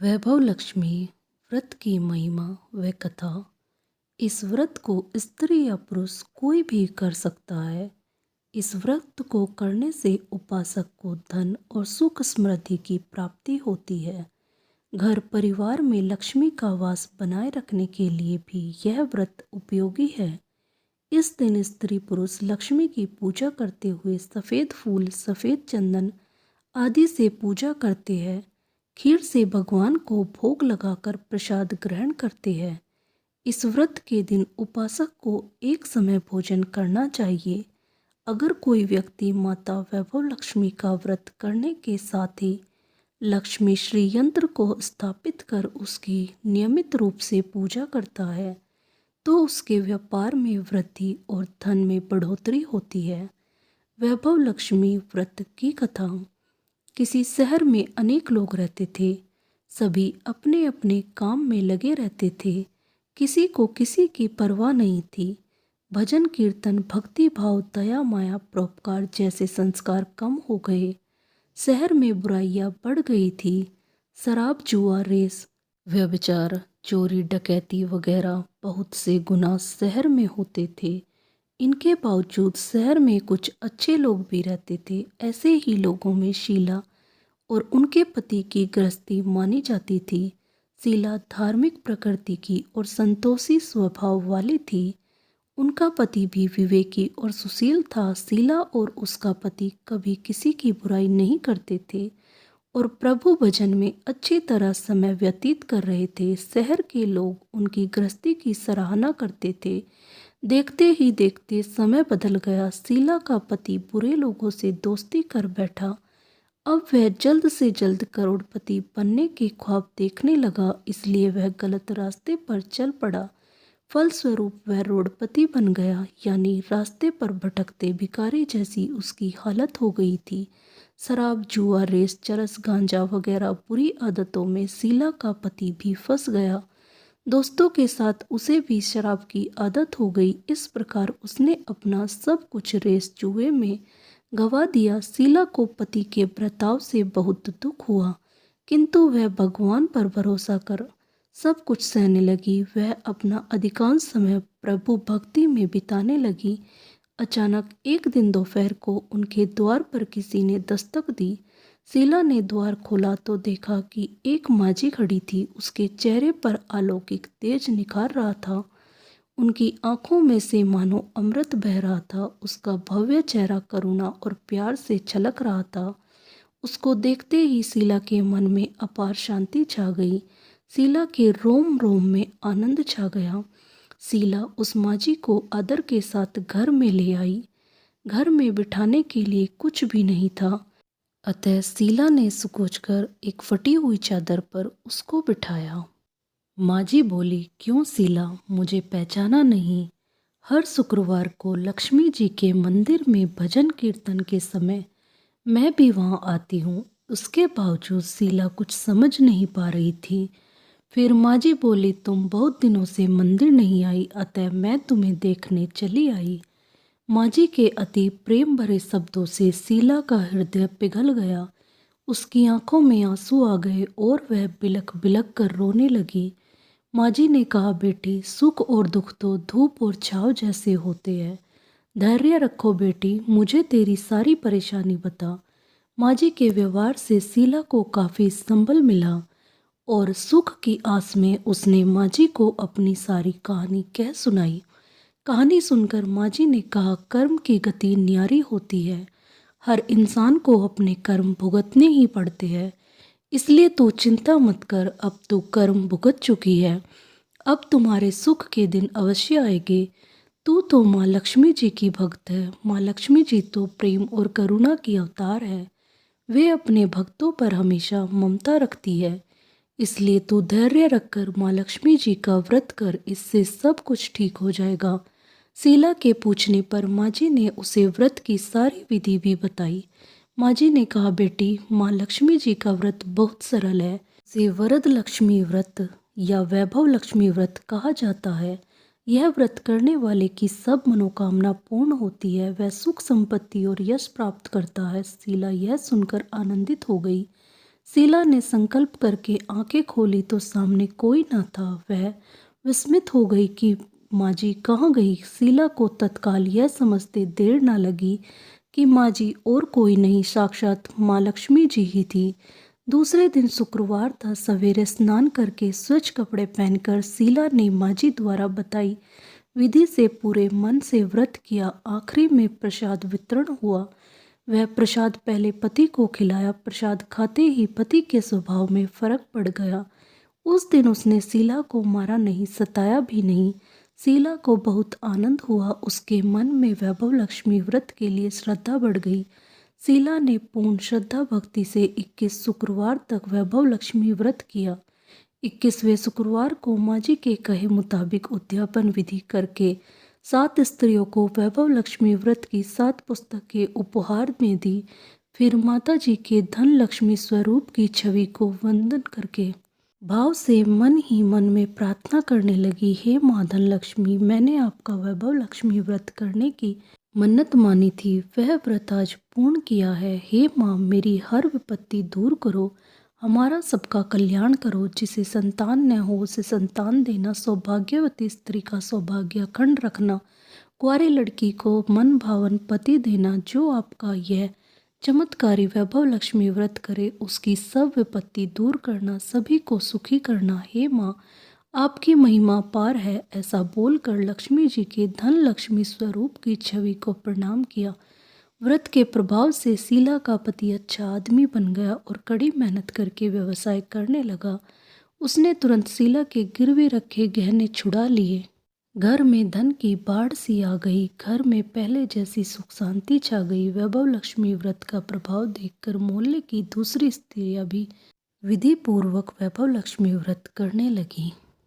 वैभव लक्ष्मी व्रत की महिमा व कथा। इस व्रत को स्त्री या पुरुष कोई भी कर सकता है। इस व्रत को करने से उपासक को धन और सुख समृद्धि की प्राप्ति होती है। घर परिवार में लक्ष्मी का वास बनाए रखने के लिए भी यह व्रत उपयोगी है। इस दिन स्त्री पुरुष लक्ष्मी की पूजा करते हुए सफ़ेद फूल, सफ़ेद चंदन आदि से पूजा करते हैं। खीर से भगवान को भोग लगाकर प्रसाद ग्रहण करते हैं। इस व्रत के दिन उपासक को एक समय भोजन करना चाहिए। अगर कोई व्यक्ति माता वैभव लक्ष्मी का व्रत करने के साथ ही लक्ष्मी श्री यंत्र को स्थापित कर उसकी नियमित रूप से पूजा करता है तो उसके व्यापार में वृद्धि और धन में बढ़ोतरी होती है। वैभव लक्ष्मी व्रत की कथा। किसी शहर में अनेक लोग रहते थे। सभी अपने अपने काम में लगे रहते थे। किसी को किसी की परवाह नहीं थी। भजन कीर्तन, भक्ति भाव, दया माया, परोपकार जैसे संस्कार कम हो गए। शहर में बुराइयां बढ़ गई थी। शराब, जुआ, रेस, व्यभिचार, चोरी, डकैती वगैरह बहुत से गुनाह शहर में होते थे। इनके बावजूद शहर में कुछ अच्छे लोग भी रहते थे। ऐसे ही लोगों में शीला और उनके पति की गृहस्थी मानी जाती थी। शीला धार्मिक प्रकृति की और संतोषी स्वभाव वाली थी। उनका पति भी विवेकी और सुशील था। शीला और उसका पति कभी किसी की बुराई नहीं करते थे और प्रभु भजन में अच्छी तरह समय व्यतीत कर रहे थे। शहर के लोग उनकी गृहस्थी की सराहना करते थे। देखते ही देखते समय बदल गया। शीला का पति बुरे लोगों से दोस्ती कर बैठा। अब वह जल्द से जल्द करोड़पति बनने के ख्वाब देखने लगा, इसलिए वह गलत रास्ते पर चल पड़ा। फलस्वरूप वह रोडपति बन गया, यानी रास्ते पर भटकते भिखारी जैसी उसकी हालत हो गई थी। शराब, जुआ, रेस, चरस, गांजा वगैरह बुरी आदतों में शीला का पति भी फंस गया। दोस्तों के साथ उसे भी शराब की आदत हो गई। इस प्रकार उसने अपना सब कुछ रेस जुए में गवा दिया। शीला को पति के बर्ताव से बहुत दुख हुआ, किंतु वह भगवान पर भरोसा कर सब कुछ सहने लगी। वह अपना अधिकांश समय प्रभु भक्ति में बिताने लगी। अचानक एक दिन दोपहर को उनके द्वार पर किसी ने दस्तक दी। शीला ने द्वार खोला तो देखा कि एक माझी खड़ी थी। उसके चेहरे पर अलौकिक तेज निखार रहा था। उनकी आंखों में से मानो अमृत बह रहा था। उसका भव्य चेहरा करुणा और प्यार से छलक रहा था। उसको देखते ही शीला के मन में अपार शांति छा गई। शीला के रोम रोम में आनंद छा गया। शीला उस माझी को आदर के साथ घर में ले आई। घर में बिठाने के लिए कुछ भी नहीं था, अतः शीला ने सुकोचकर एक फटी हुई चादर पर उसको बिठाया। माझी बोली, क्यों शीला, मुझे पहचाना नहीं? हर शुक्रवार को लक्ष्मी जी के मंदिर में भजन कीर्तन के समय मैं भी वहाँ आती हूँ। उसके बावजूद शीला कुछ समझ नहीं पा रही थी। फिर माझी बोली, तुम बहुत दिनों से मंदिर नहीं आई, अतः मैं तुम्हें देखने चली आई। माझी के अति प्रेम भरे शब्दों से शीला का हृदय पिघल गया। उसकी आंखों में आंसू आ गए और वह बिलख बिलख कर रोने लगी। माझी ने कहा, बेटी, सुख और दुख तो धूप और छांव जैसे होते हैं। धैर्य रखो बेटी, मुझे तेरी सारी परेशानी बता। माझी के व्यवहार से शीला को काफ़ी संबल मिला और सुख की आस में उसने माझी को अपनी सारी कहानी कह सुनाई। कहानी सुनकर माझी ने कहा, कर्म की गति न्यारी होती है। हर इंसान को अपने कर्म भुगतने ही पड़ते हैं। इसलिए तू चिंता मत कर, अब तू कर्म भुगत चुकी है। अब तुम्हारे सुख के दिन अवश्य आएंगे। तू तो माँ लक्ष्मी जी की भक्त है। माँ लक्ष्मी जी तो प्रेम और करुणा की अवतार है। वे अपने भक्तों पर हमेशा ममता रखती है। इसलिए तू धैर्य रखकर माँ लक्ष्मी जी का व्रत कर, इससे सब कुछ ठीक हो जाएगा। शीला के पूछने पर माझी ने उसे व्रत की सारी विधि भी बताई। माझी ने कहा, बेटी, माँ लक्ष्मी जी का व्रत बहुत सरल है। इसे वरद लक्ष्मी व्रत या वैभव लक्ष्मी व्रत कहा जाता है। यह व्रत करने वाले की सब मनोकामना पूर्ण होती है। वह सुख संपत्ति और यश प्राप्त करता है। शीला यह सुनकर आनंदित हो गई। शीला ने संकल्प करके आंखें खोली तो सामने कोई न था। वह विस्मित हो गई कि माँ जी कहाँ गई। शीला को तत्काल यह समझते देर न लगी कि माँ जी और कोई नहीं, साक्षात माँ लक्ष्मी जी ही थी। दूसरे दिन शुक्रवार था। सवेरे स्नान करके स्वच्छ कपड़े पहनकर शीला ने माँ जी द्वारा बताई विधि से पूरे मन से व्रत किया। आखिरी में प्रसाद वितरण हुआ। वह प्रसाद पहले पति को खिलाया। प्रसाद खाते ही पति के स्वभाव में फर्क पड़ गया। उस दिन उसने शीला को मारा नहीं, सताया भी नहीं। शीला को बहुत आनंद हुआ। उसके मन में वैभव लक्ष्मी व्रत के लिए श्रद्धा बढ़ गई। शीला ने पूर्ण श्रद्धा भक्ति से 21 शुक्रवार तक वैभव लक्ष्मी व्रत किया। 21वें शुक्रवार को माँ जी के कहे मुताबिक उद्यापन विधि करके 7 स्त्रियों को वैभव लक्ष्मी व्रत की 7 पुस्तकें उपहार में दी। फिर माता जी के धन लक्ष्मी स्वरूप की छवि को वंदन करके भाव से मन ही मन में प्रार्थना करने लगी, हे माँ धन लक्ष्मी, मैंने आपका वैभव लक्ष्मी व्रत करने की मन्नत मानी थी, वह व्रत आज पूर्ण किया है। हे माँ, मेरी हर विपत्ति दूर करो, हमारा सबका कल्याण करो। जिसे संतान न हो उसे संतान देना, सौभाग्यवती स्त्री का सौभाग्य अखंड रखना, कुंवारी लड़की को मन भावन पति देना। जो आपका यह चमत्कारी वैभव लक्ष्मी व्रत करे उसकी सब विपत्ति दूर करना, सभी को सुखी करना। हे माँ, आपकी महिमा पार है। ऐसा बोलकर लक्ष्मी जी के धन लक्ष्मी स्वरूप की छवि को प्रणाम किया। व्रत के प्रभाव से शीला का पति अच्छा आदमी बन गया और कड़ी मेहनत करके व्यवसाय करने लगा। उसने तुरंत शीला के गिरवे रखे गहने छुड़ा लिए। घर में धन की बाढ़ सी आ गई। घर में पहले जैसी सुख शांति छा गई। वैभव लक्ष्मी व्रत का प्रभाव देखकर मोहल्ले की दूसरी स्त्रियां भी विधि पूर्वक वैभव लक्ष्मी व्रत करने लगी।